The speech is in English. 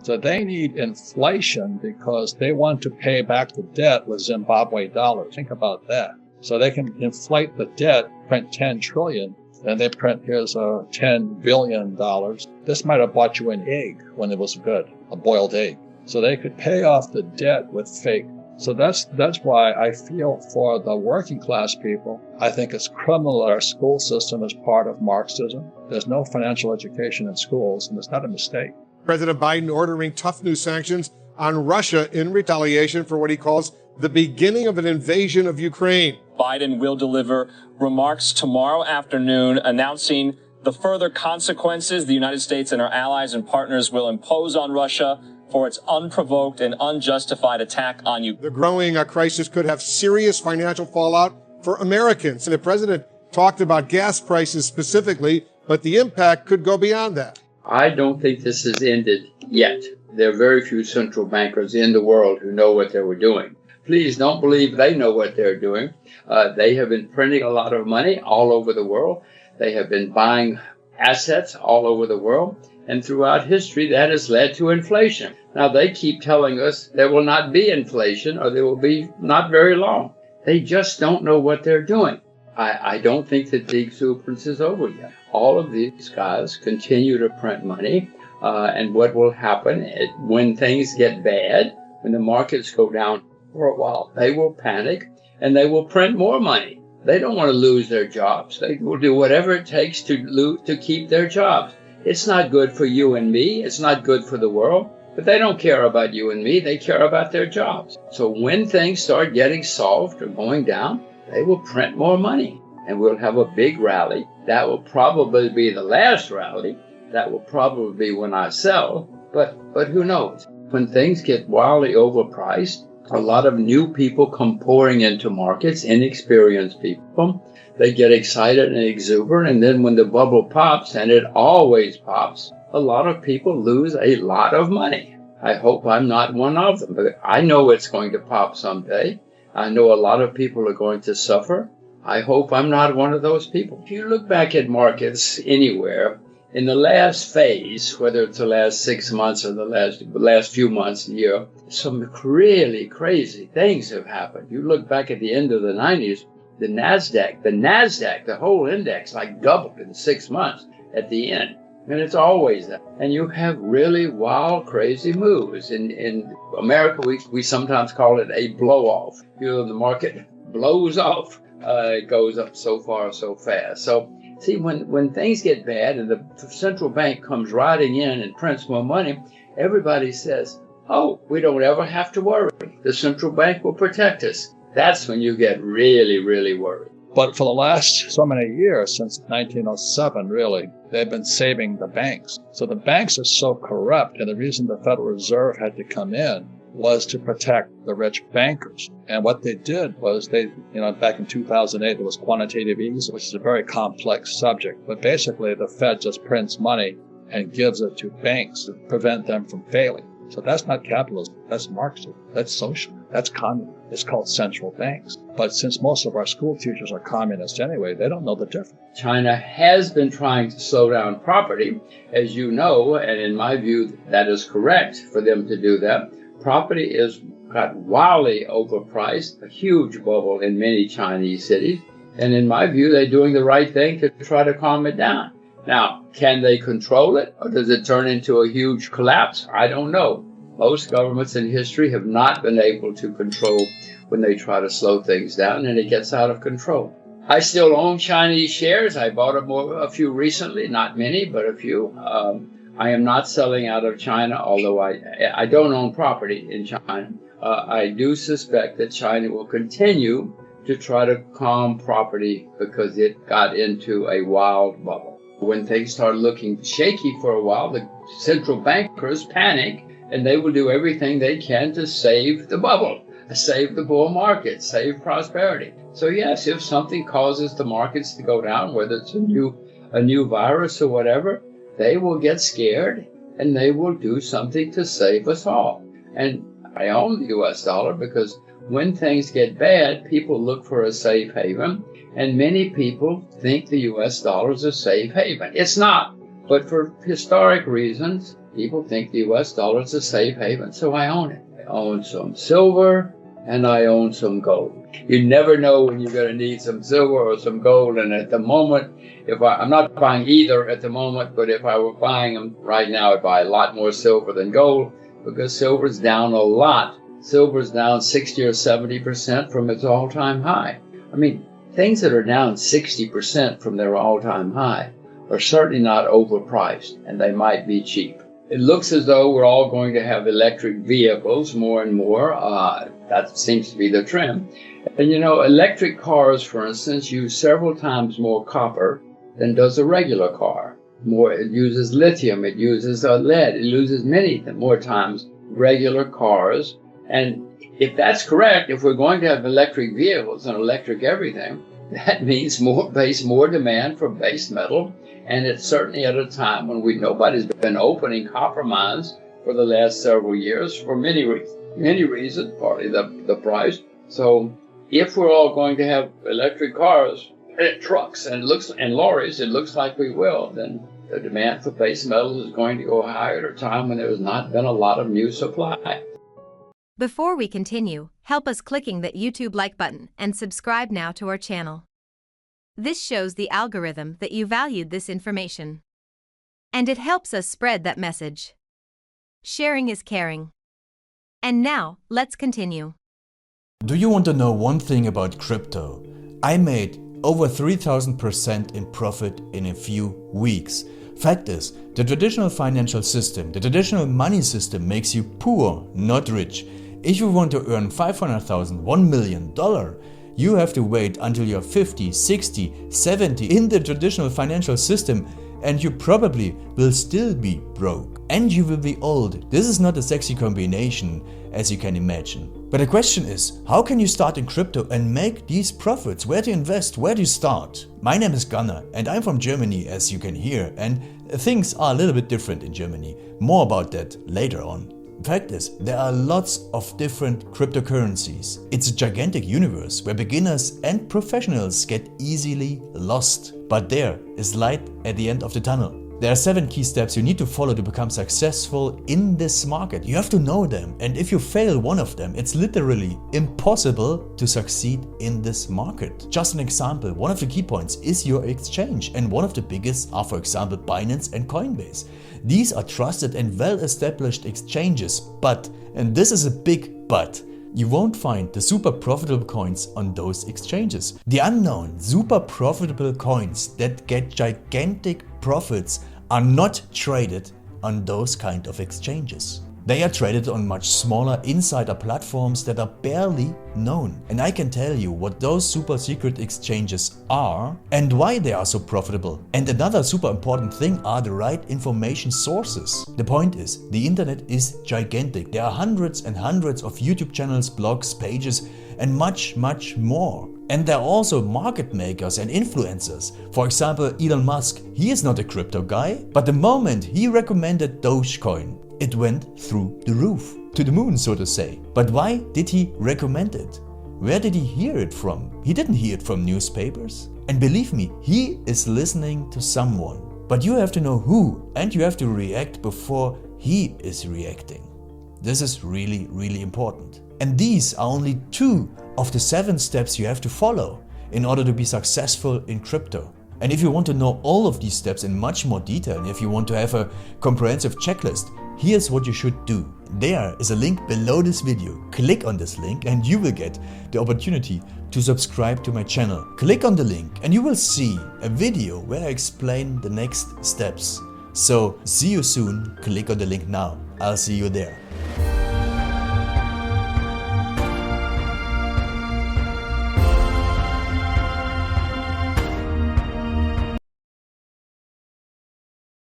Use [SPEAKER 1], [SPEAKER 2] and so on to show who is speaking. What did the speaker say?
[SPEAKER 1] So they need inflation because they want to pay back the debt with Zimbabwe dollars. Think about that. So they can inflate the debt, print 10 trillion, and they print, here's $10 billion. This might have bought you an egg when it was good, a boiled egg. So they could pay off the debt with fake. So that's why I feel for the working class people, I think it's criminal that our school system is part of Marxism. There's no financial education in schools, and it's not a mistake.
[SPEAKER 2] President Biden ordering tough new sanctions on Russia in retaliation for what he calls the beginning of an invasion of Ukraine.
[SPEAKER 3] Biden will deliver remarks tomorrow afternoon announcing the further consequences the United States and our allies and partners will impose on Russia for its unprovoked and unjustified attack on Ukraine.
[SPEAKER 2] The growing crisis could have serious financial fallout for Americans. And the president talked about gas prices specifically, but the impact could go beyond that.
[SPEAKER 4] I don't think this has ended yet. There are very few central bankers in the world who know what they were doing. Please don't believe they know what they're doing. They have been printing a lot of money all over the world. They have been buying assets all over the world. And throughout history, that has led to inflation. Now, they keep telling us there will not be inflation or there will be not very long. They just don't know what they're doing. I don't think that the exuberance is over yet. All of these guys continue to print money. And what will happen when things get bad, when the markets go down for a while, they will panic and they will print more money. They don't want to lose their jobs. They will do whatever it takes to keep their jobs. It's not good for you and me. It's not good for the world. But they don't care about you and me. They care about their jobs. So when things start getting soft or going down, they will print more money. And we'll have a big rally. That will probably be the last rally. That will probably be when I sell. But who knows? When things get wildly overpriced, a lot of new people come pouring into markets, inexperienced people. They get excited and exuberant, and then when the bubble pops, and it always pops, a lot of people lose a lot of money. I hope I'm not one of them, but I know it's going to pop someday. I know a lot of people are going to suffer. I hope I'm not one of those people. If you look back at markets anywhere, in the last phase, whether it's the last 6 months or the last few months, a year, some really crazy things have happened. You look back at the end of the 90s, the NASDAQ, the whole index like doubled in 6 months at the end. And it's always that. And you have really wild, crazy moves. In America, we sometimes call it a blow-off. You know, the market blows off. It goes up so far, so fast. So, see, when things get bad and the central bank comes riding in and prints more money, everybody says, oh, we don't ever have to worry. The central bank will protect us. That's when you get really, really worried.
[SPEAKER 1] But for the last so many years, since 1907, really, they've been saving the banks. So the banks are so corrupt, and the reason the Federal Reserve had to come in was to protect the rich bankers. And what they did was back in 2008, there was quantitative easing, which is a very complex subject. But basically, the Fed just prints money and gives it to banks to prevent them from failing. So that's not capitalism. That's Marxism. That's social. That's communism. It's called central banks. But since most of our school teachers are communists anyway, they don't know the difference.
[SPEAKER 4] China has been trying to slow down property, as you know, and in my view, that is correct for them to do that. Property is got wildly overpriced, a huge bubble in many Chinese cities. And in my view, they're doing the right thing to try to calm it down. Now, can they control it, or does it turn into a huge collapse? I don't know. Most governments in history have not been able to control when they try to slow things down, and it gets out of control. I still own Chinese shares. I bought a few recently, not many, but a few. I am not selling out of China, although I don't own property in China. I do suspect that China will continue to try to calm property because it got into a wild bubble. When things start looking shaky for a while, the central bankers panic, and they will do everything they can to save the bubble, save the bull market, save prosperity. So yes, if something causes the markets to go down, whether it's a new virus or whatever, they will get scared and they will do something to save us all. And I own the US dollar because when things get bad, people look for a safe haven, and many people think the US dollar is a safe haven. It's not. But for historic reasons, people think the US dollar is a safe haven, so I own it. I own some silver and I own some gold. You never know when you're going to need some silver or some gold, and at the moment, I'm not buying either at the moment, but if I were buying them right now, I'd buy a lot more silver than gold, because silver's down a lot. Silver's down 60 or 70% from its all-time high. I mean, things that are down 60% from their all-time high are certainly not overpriced, and they might be cheap. It looks as though we're all going to have electric vehicles more and more. That seems to be the trend. And electric cars, for instance, use several times more copper than does a regular car. It uses lithium, it uses lead, it uses many more times regular cars. And if that's correct, if we're going to have electric vehicles and electric everything, that means more demand for base metal. And it's certainly at a time when nobody's been opening copper mines for the last several years for many reasons, partly the price. So if we're all going to have electric cars, trucks, and lorries, it looks like we will, then the demand for base metals is going to go higher at a time when there has not been a lot of new supply.
[SPEAKER 5] Before we continue, help us clicking that YouTube like button and subscribe now to our channel. This shows the algorithm that you valued this information. And it helps us spread that message. Sharing is caring. And now, let's continue.
[SPEAKER 6] Do you want to know one thing about crypto? I made over 3,000% in profit in a few weeks. Fact is, the traditional financial system, the traditional money system makes you poor, not rich. If you want to earn $500,000, $1 million, you have to wait until you're 50, 60, 70 in the traditional financial system, and you probably will still be broke. And you will be old. This is not a sexy combination, as you can imagine. But the question is, how can you start in crypto and make these profits? Where to invest? Where to start? My name is Gunnar and I'm from Germany, as you can hear, and things are a little bit different in Germany. More about that later on. Fact is, there are lots of different cryptocurrencies. It's a gigantic universe where beginners and professionals get easily lost. But there is light at the end of the tunnel. There are 7 key steps you need to follow to become successful in this market. You have to know them, and if you fail one of them, it's literally impossible to succeed in this market. Just an example, one of the key points is your exchange, and one of the biggest are, for example, Binance and Coinbase. These are trusted and well-established exchanges, but, and this is a big but, you won't find the super profitable coins on those exchanges. The unknown super profitable coins that get gigantic profits are not traded on those kind of exchanges. They are traded on much smaller insider platforms that are barely known. And I can tell you what those super secret exchanges are and why they are so profitable. And another super important thing are the right information sources. The point is, the internet is gigantic. There are hundreds and hundreds of YouTube channels, blogs, pages, and much more. And there are also market makers and influencers. For example, Elon Musk, he is not a crypto guy, but the moment he recommended Dogecoin, it went through the roof, to the moon, so to say. But why did he recommend it? Where did he hear it from? He didn't hear it from newspapers. And believe me, he is listening to someone. But you have to know who, and you have to react before he is reacting. This is really, really important. And these are only 2 of the 7 steps you have to follow in order to be successful in crypto. And if you want to know all of these steps in much more detail, and if you want to have a comprehensive checklist, here's what you should do. There is a link below this video. Click on this link and you will get the opportunity to subscribe to my channel. Click on the link and you will see a video where I explain the next steps. So see you soon. Click on the link now. I'll see you there.